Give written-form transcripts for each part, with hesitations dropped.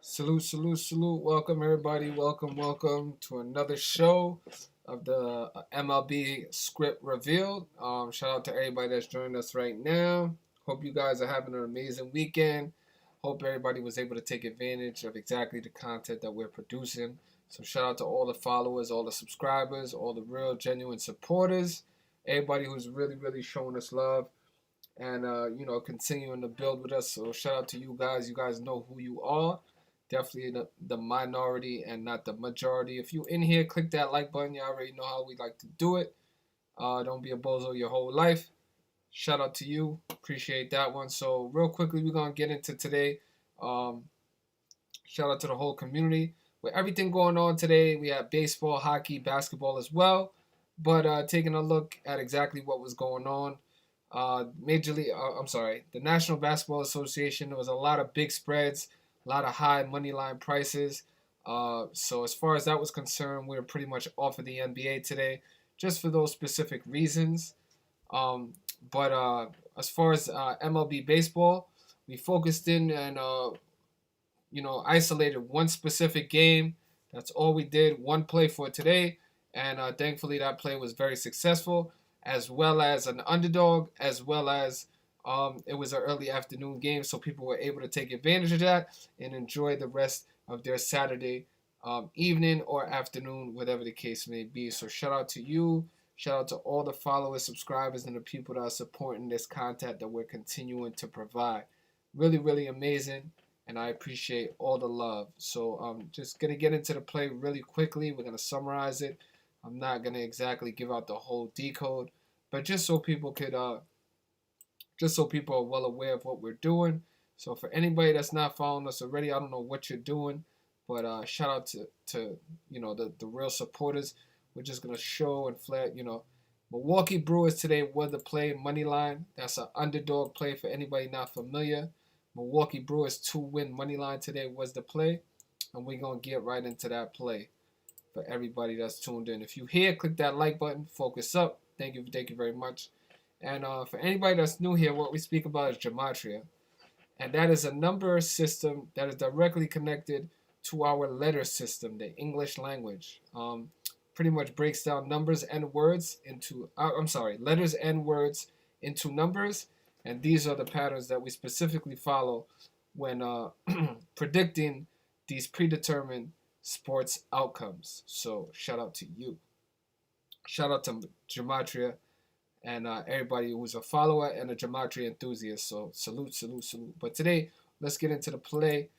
Salute, salute, salute. Welcome, everybody. Welcome, welcome to another show of the MLB script revealed. Shout out to everybody that's joining us right now. Hope you guys are having an amazing weekend. Hope everybody was able to take advantage of exactly the content that we're producing. So, shout out to all the followers, all the subscribers, all the real, genuine supporters, everybody who's really, really showing us love and continuing to build with us. So shout out to you guys. You guys know who you are. Definitely the minority and not the majority. If you in here, click that like button. You already know how we like to do it. Don't be a bozo your whole life. Shout out to you. Appreciate that one. So real quickly, we're gonna get into today. Um, Shout out to the whole community. With everything going on today, we have baseball, hockey, basketball as well. But taking a look at exactly what was going on, the National Basketball Association, there was a lot of big spreads, a lot of high money line prices. So as far as that was concerned, we were pretty much off of the NBA today, just for those specific reasons. Um, but as far as MLB baseball, we focused in and isolated one specific game. That's all we did, one play for today. And thankfully, that play was very successful, as well as an underdog, as well as it was an early afternoon game, so people were able to take advantage of that and enjoy the rest of their Saturday evening or afternoon, whatever the case may be. So shout out to you. Shout out to all the followers, subscribers, and the people that are supporting this content that we're continuing to provide. Really, really amazing, and I appreciate all the love. So I'm just going to get into the play really quickly. We're going to summarize it. I'm not going to exactly give out the whole decode, but just so people are well aware of what we're doing. So for anybody that's not following us already, I don't know what you're doing, but shout out to the real supporters. We're just gonna show and flat. Milwaukee Brewers today were the play money line. That's an underdog play for anybody not familiar. Milwaukee Brewers 2-win money line today was the play, and we're gonna get right into that play for everybody that's tuned in. If you here, click that like button. Focus up. Thank you very much. And for anybody that's new here, what we speak about is gematria, and that is a number system that is directly connected to our letter system, the English language. Pretty much breaks down numbers and words into, letters and words into numbers, and these are the patterns that we specifically follow when predicting these predetermined sports outcomes. So shout out to you. Shout out to gematria. and everybody who's a follower and a gematria enthusiast. So salute, salute, salute. But today, let's get into the play.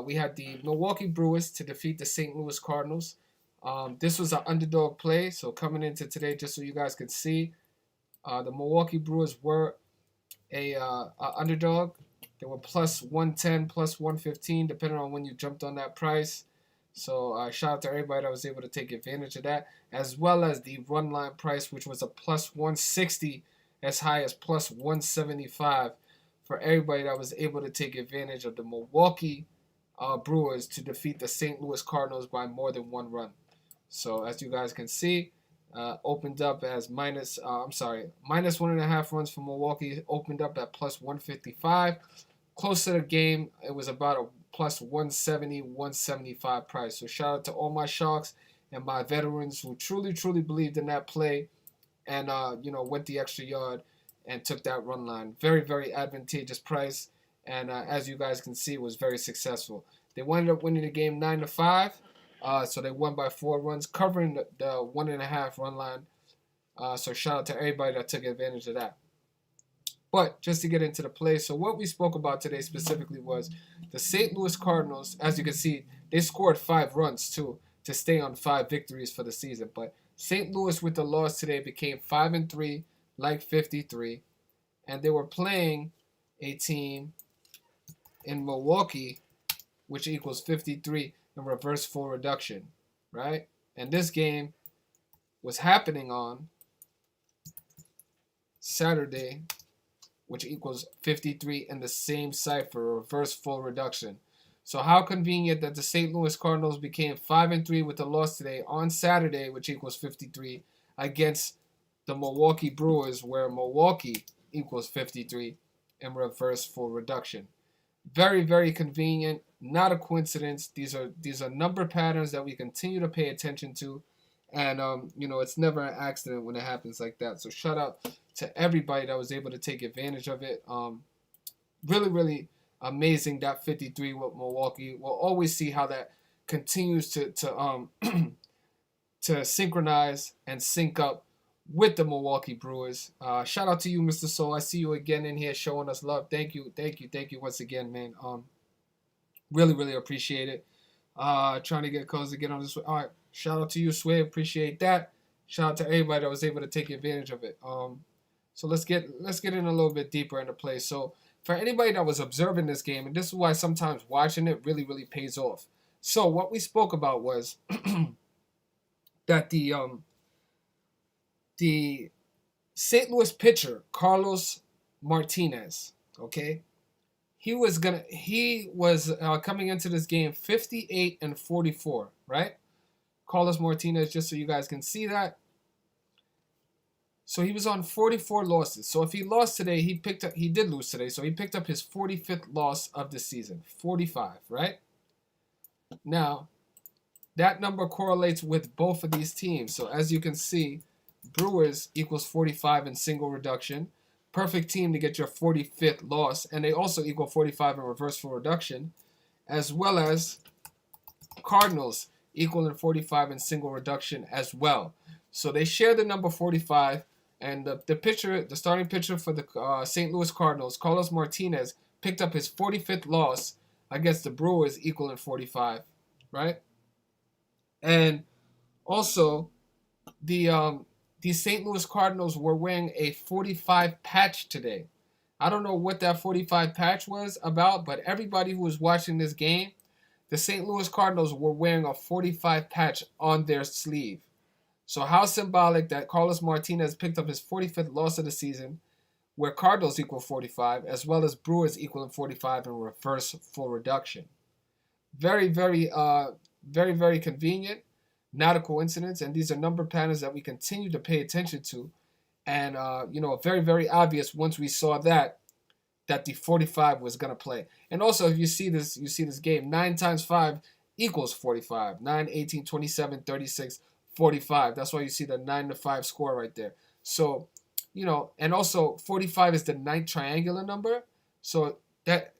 We had the Milwaukee Brewers to defeat the St. Louis Cardinals. This was an underdog play. So coming into today, just so you guys can see, the Milwaukee Brewers were a underdog. They were plus 110, plus 115, depending on when you jumped on that price. So shout out to everybody that was able to take advantage of that, as well as the run line price, which was a plus 160, as high as plus 175 for everybody that was able to take advantage of the Milwaukee Brewers to defeat the St. Louis Cardinals by more than one run. So as you guys can see, opened up as minus 1.5 runs for Milwaukee. Opened up at plus 155. Close to the game, it was about a plus 170, 175 price. So shout out to all my sharks and my veterans who truly, truly believed in that play and went the extra yard and took that run line. Very, very advantageous price. And as you guys can see, it was very successful. They ended up winning the game 9-5. So they won by 4 runs, covering the 1.5 run line. So shout out to everybody that took advantage of that. But just to get into the play, so what we spoke about today specifically was the St. Louis Cardinals. As you can see, they scored 5 runs too to stay on 5 victories for the season. But St. Louis with the loss today became 5-3, like 53, and they were playing a team in Milwaukee, which equals 53 in reverse full reduction, right? And this game was happening on Saturday, which equals 53 in the same cipher, reverse full reduction. So how convenient that the St. Louis Cardinals became 5-3 with the loss today on Saturday, which equals 53, against the Milwaukee Brewers, where Milwaukee equals 53 in reverse full reduction. Very, very convenient. Not a coincidence. These are number patterns that we continue to pay attention to, and it's never an accident when it happens like that. So shout out to everybody that was able to take advantage of it. Really, really amazing that 53 with Milwaukee. We'll always see how that continues to to synchronize and sync up with the Milwaukee Brewers. Shout out to you, Mr. Soul. I see you again in here showing us love. Thank you once again, man. Really, really appreciate it. Trying to get Coz to get on this. All right, shout out to you, Sway. Appreciate that. Shout out to everybody that was able to take advantage of it. So let's get in a little bit deeper into play. So for anybody that was observing this game, and this is why sometimes watching it really, really pays off. So what we spoke about was that the St. Louis pitcher, Carlos Martinez, okay, he was coming into this game 58-44, right? Carlos Martinez, just so you guys can see that. So he was on 44 losses. So if he lost today, he did lose today. So he picked up his 45th loss of the season. 45, right? Now, that number correlates with both of these teams. So as you can see, Brewers equals 45 in single reduction. Perfect team to get your 45th loss. And they also equal 45 in reverse full reduction. As well as Cardinals equaling 45 in single reduction as well. So they share the number 45. And the starting pitcher for the St. Louis Cardinals, Carlos Martinez, picked up his 45th loss against the Brewers, equaling 45, right? And also, the St. Louis Cardinals were wearing a 45 patch today. I don't know what that 45 patch was about, but everybody who was watching this game, the St. Louis Cardinals were wearing a 45 patch on their sleeve. So how symbolic that Carlos Martinez picked up his 45th loss of the season, where Cardinals equal 45, as well as Brewers equaling 45 in reverse full reduction. Very, very, very, very convenient. Not a coincidence. And these are number patterns that we continue to pay attention to. And, very, very obvious once we saw that the 45 was going to play. And also, if you see this game, 9 times 5 equals 45. 9, 18, 27, 36, 45. That's why you see the 9-5 score right there. So, and also 45 is the 9th triangular number. So that,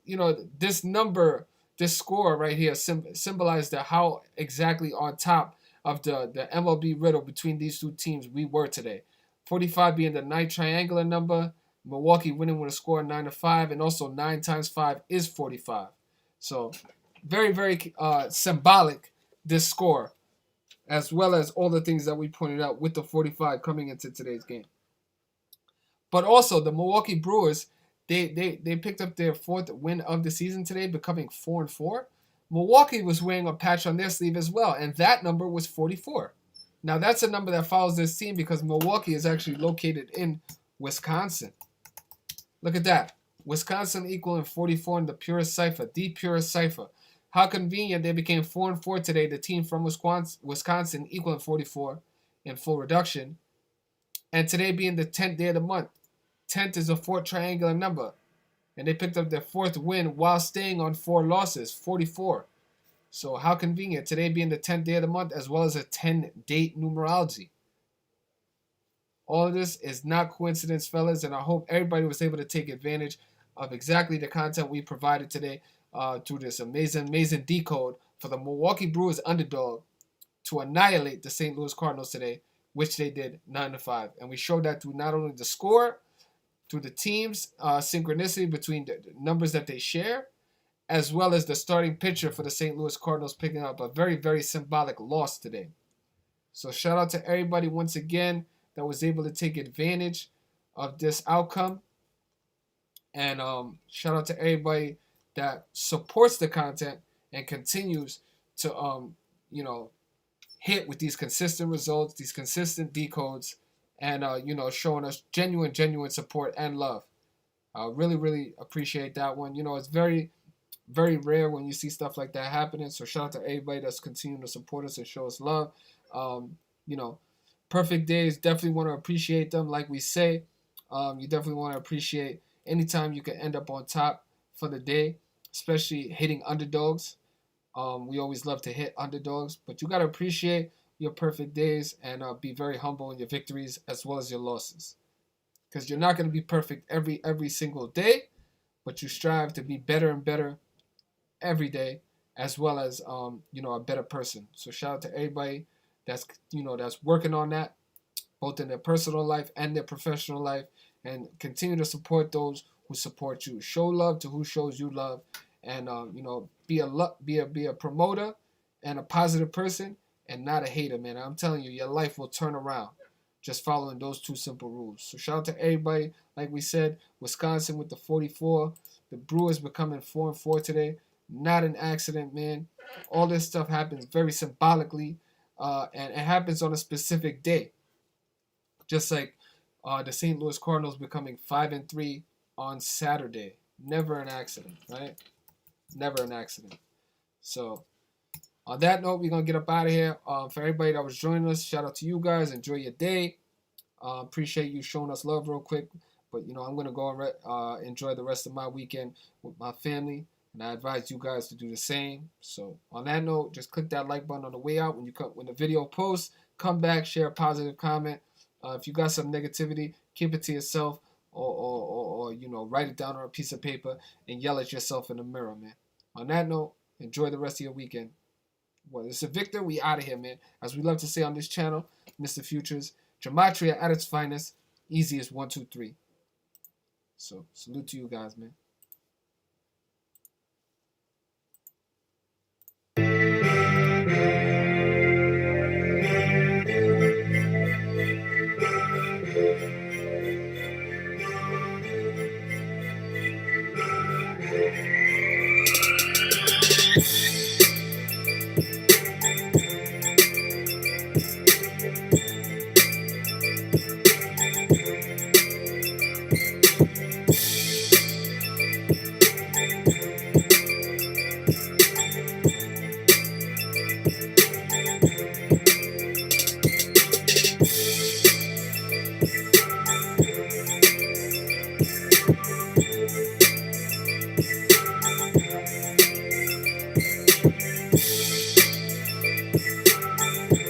this number, this score right here symbolizes how exactly on top of the MLB riddle between these two teams we were today. 45 being the 9 triangular number. Milwaukee winning with a score of 9-5, and also 9 times 5 is 45. So very, very symbolic, this score, as well as all the things that we pointed out with the 45 coming into today's game. But also the Milwaukee Brewers, they picked up their 4th win of the season today, becoming 4-4. Milwaukee was wearing a patch on their sleeve as well, and that number was 44. Now that's a number that follows this team because Milwaukee is actually located in Wisconsin. Look at that. Wisconsin equaling 44 in the purest cipher, the purest cipher. How convenient they became 4-4 today, the team from Wisconsin equaling 44 in full reduction. And today being the 10th day of the month. 10th is a 4th triangular number. And they picked up their 4th win while staying on 4 losses, 44. So how convenient. Today being the 10th day of the month as well as a 10-date numerology. All of this is not coincidence, fellas, and I hope everybody was able to take advantage of exactly the content we provided today through this amazing, amazing decode for the Milwaukee Brewers underdog to annihilate the St. Louis Cardinals today, which they did 9-5. And we showed that through not only the score, through the team's synchronicity between the numbers that they share, as well as the starting pitcher for the St. Louis Cardinals picking up a very, very symbolic loss today. So shout out to everybody once again that was able to take advantage of this outcome. And shout out to everybody that supports the content and continues to, hit with these consistent results, these consistent decodes, and, showing us genuine support and love. I really, really appreciate that one. It's very, very rare when you see stuff like that happening. So shout out to everybody that's continuing to support us and show us love. Perfect days, definitely want to appreciate them. Like we say, you definitely want to appreciate anytime you can end up on top for the day, especially hitting underdogs. We always love to hit underdogs, but you got to appreciate your perfect days and be very humble in your victories as well as your losses. Because you're not going to be perfect every single day, but you strive to be better and better every day, as well as a better person. So shout out to everybody that's working on that, both in their personal life and their professional life, and continue to support those who support you. Show love to who shows you love, and be a promoter and a positive person, and not a hater, man. I'm telling you, your life will turn around just following those 2 simple rules. So shout out to everybody. Like we said, Wisconsin with the 44, the Brewers becoming 4-4 today. Not an accident, man. All this stuff happens very symbolically. And it happens on a specific day. Just like the St. Louis Cardinals becoming 5-3 on Saturday. Never an accident, right? Never an accident. So, on that note, we're going to get up out of here. For everybody that was joining us, shout out to you guys. Enjoy your day. Appreciate you showing us love real quick. But, I'm going to go enjoy the rest of my weekend with my family. And I advise you guys to do the same. So on that note, just click that like button on the way out when the video posts. Come back, share a positive comment. If you got some negativity, keep it to yourself, or write it down on a piece of paper and yell at yourself in the mirror, man. On that note, enjoy the rest of your weekend. Well, it's a Victor. We out of here, man. As we love to say on this channel, Mr. Futures, gematria at its finest. Easy as 1, 2, 3. So salute to you guys, man.